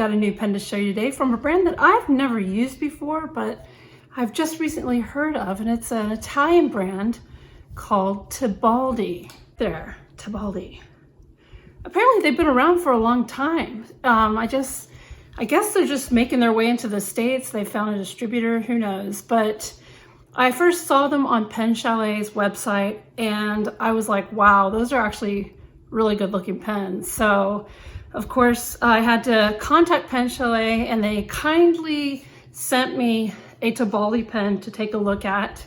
got a new pen to show you today from a brand that I've never used before, but I've just recently heard of, and it's an Italian brand called Tibaldi. There, Tibaldi. Apparently they've been around for a long time. I guess they're just making their way into the States. They found a distributor, who knows, but I first saw them on Pen Chalet's website and I was like, wow, those are actually really good looking pens. So of course I had to contact Pen Chalet and they kindly sent me a Tibaldi pen to take a look at.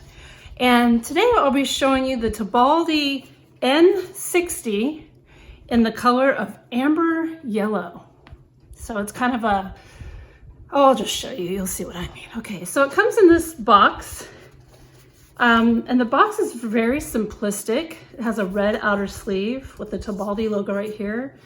And today I'll be showing you the Tibaldi N60 in the color of amber yellow. So it's kind of a, oh, I'll just show you, you'll see what I mean. Okay, so it comes in this box. And the box is very simplistic. It has a red outer sleeve with the Tibaldi logo right here.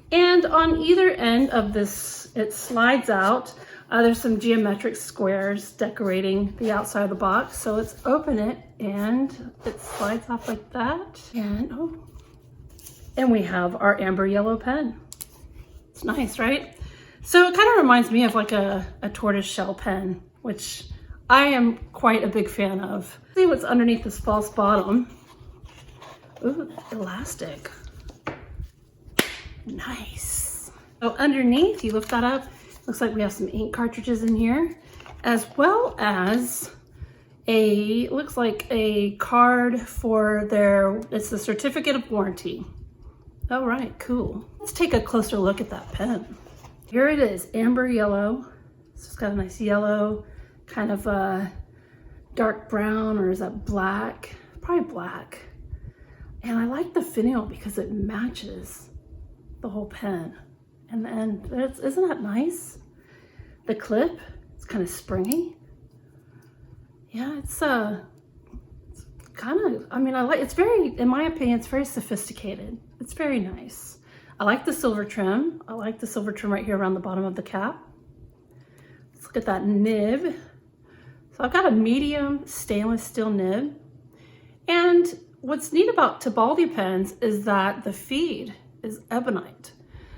And on either end of this, it slides out. There's some geometric squares decorating the outside of the box. So let's open it and it slides off like that. And we have our amber yellow pen. It's nice, right? So it kind of reminds me of like a tortoise shell pen, which I am quite a big fan of. See what's underneath this false bottom. Ooh, elastic. Nice. So underneath, you lift that up, looks like we have some ink cartridges in here, as well as looks like a card for it's the certificate of warranty. All right, cool. Let's take a closer look at that pen. Here it is, amber yellow. So it's got a nice yellow, kind of a dark brown, or is that black? Probably black. And I like the finial because it matches the whole pen. And the end, isn't that nice? The clip, it's kind of springy. Yeah, it's kind of, I mean, it's very, in my opinion, it's very sophisticated. It's very nice. I like the silver trim. I like the silver trim right here around the bottom of the cap. Let's look at that nib. So I've got a medium stainless steel nib. And what's neat about Tibaldi pens is that the feed is ebonite.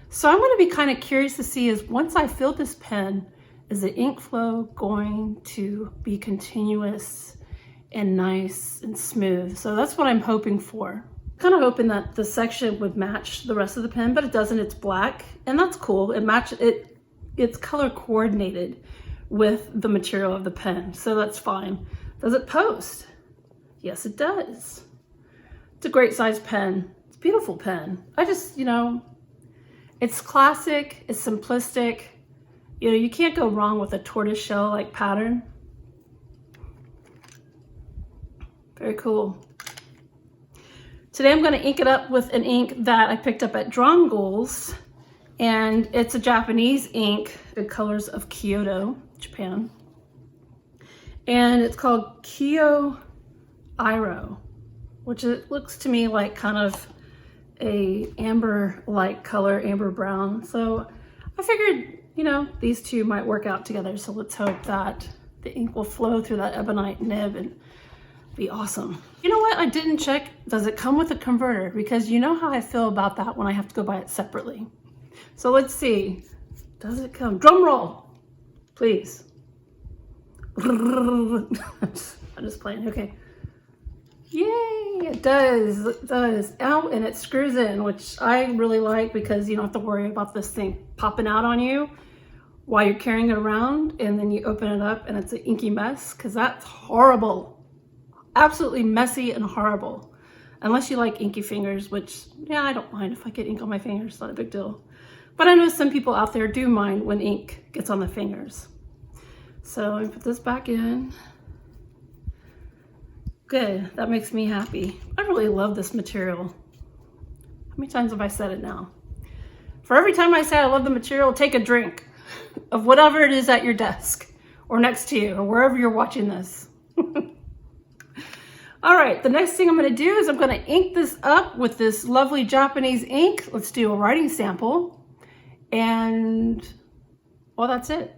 So I'm going to be kind of curious to see is once I fill this pen, is the ink flow going to be continuous and nice and smooth? So that's what I'm hoping for. Kind of hoping that the section would match the rest of the pen, but it doesn't. It's black, and that's cool. It's color coordinated with the material of the pen, so that's fine. Does it post? Yes, it does. It's a great size pen. It's a beautiful pen. I just, it's classic, it's simplistic. You can't go wrong with a tortoise shell like pattern. Very cool. Today I'm going to ink it up with an ink that I picked up at Drongul's, and it's a Japanese ink, the colors of Kyoto, Japan. And it's called Kyo Iro, which it looks to me like kind of a amber-like color, amber brown. So I figured, these two might work out together. So let's hope that the ink will flow through that ebonite nib and be awesome. You know what? I didn't check. Does it come with a converter? Because you know how I feel about that when I have to go buy it separately. So let's see. Does it come? Drum roll, please. I'm just playing. Okay. Yay! It does. It does. Oh, and it screws in, which I really like because you don't have to worry about this thing popping out on you while you're carrying it around, and then you open it up and it's an inky mess, because that's horrible. Absolutely messy and horrible. Unless you like inky fingers, which, yeah, I don't mind if I get ink on my fingers, it's not a big deal. But I know some people out there do mind when ink gets on the fingers. So I put this back in. Good, that makes me happy. I really love this material. How many times have I said it now? For every time I say I love the material, take a drink of whatever it is at your desk or next to you or wherever you're watching this. All right, the next thing I'm going to do is I'm going to ink this up with this lovely Japanese ink. Let's do a writing sample. And, well, that's it.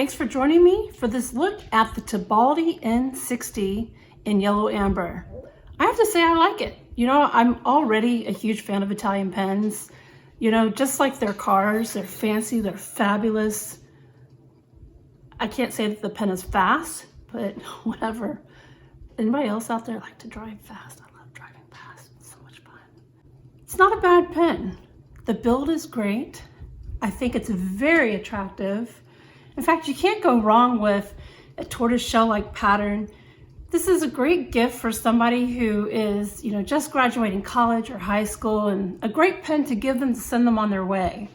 thanks for joining me for this look at the Tibaldi N60 in yellow amber. I have to say I like it. You know, I'm already a huge fan of Italian pens. You know, just like their cars, they're fancy, they're fabulous. I can't say that the pen is fast, but whatever. Anybody else out there like to drive fast? I love driving fast. It's so much fun. It's not a bad pen. The build is great. I think it's very attractive. In fact, you can't go wrong with a tortoiseshell-like pattern. This is a great gift for somebody who is, you know, just graduating college or high school, and a great pen to give them to send them on their way.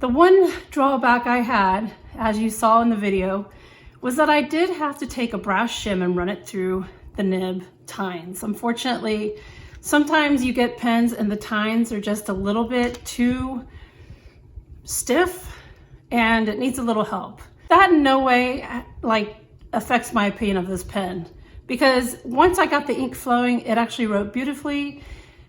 The one drawback I had, as you saw in the video, was that I did have to take a brass shim and run it through the nib tines. Unfortunately, sometimes you get pens and the tines are just a little bit too stiff and it needs a little help. That in no way affects my opinion of this pen, because once I got the ink flowing, it actually wrote beautifully.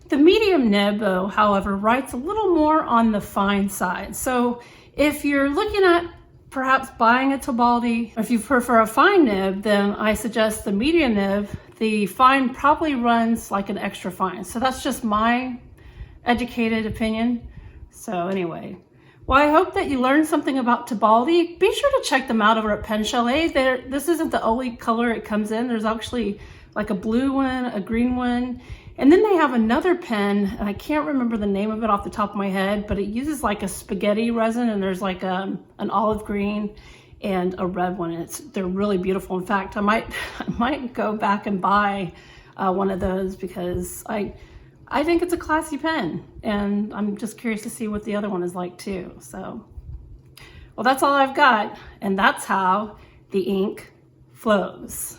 The medium nib, though, however, writes a little more on the fine side. So if you're looking at perhaps buying a Tibaldi, if you prefer a fine nib, then I suggest the medium nib. The fine probably runs like an extra fine. So that's just my educated opinion. So anyway, well, I hope that you learned something about Tibaldi. Be sure to check them out over at Pen Chalet. This isn't the only color it comes in. There's actually like a blue one, a green one, and then they have another pen, and I can't remember the name of it off the top of my head, but it uses like a spaghetti resin, and there's like an olive green and a red one. They're really beautiful. In fact, I might go back and buy one of those, because I think it's a classy pen, and I'm just curious to see what the other one is like too. So, well, that's all I've got, and that's how the ink flows.